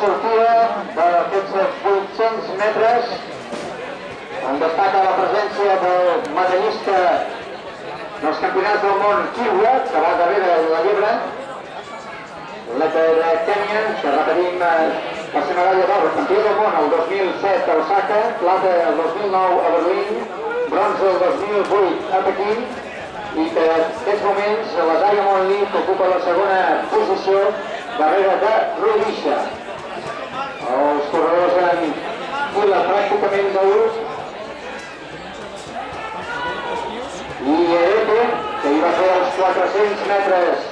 sortida d'aquests 800 metres, on destaca la presència del medallista dels campionats del món Kiwa, que va darrere de la llebre, l'atleta de Kenya, que repetim la seva medalla d'or, campió del món el 2007 a Osaka, plata el 2009 a Berlín, bronze el 2008 a Pequín, i que en aquests moments la Diamond League ocupa la segona posició darrere de Rudisha. Els corredors en fila pràcticament d'ús. I Erete, que hi va fer els 400 metres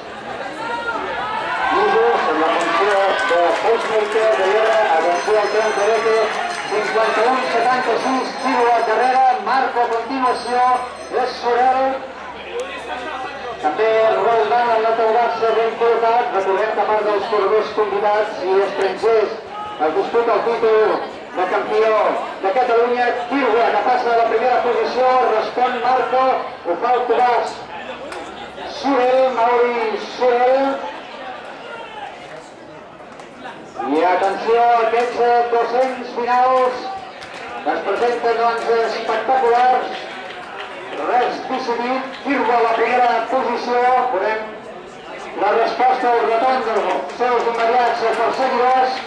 llisos en la funció de Pacemaker de Llera, atenció al temps d'Erete, 51-76, quilo a carrera, marca a continuació, és Sorel. També Roel Dan, el Natal-Garça, ben col·locat. Recordem que a part dels corredors convidats i estrangers es disputa el títol de campió de Catalunya. Kirwa, que passa a la primera posició, respon Marco, ho fa el Cubàs Sorel, Mauri Sorel. I atenció a aquests 200 finals que es presenten doncs espectaculars. Res decidit, Kirwa a la primera posició, veurem la resposta al retorn dels seus immediats perseguidors.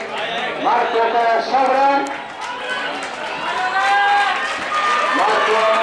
Marco que s'obre. Marco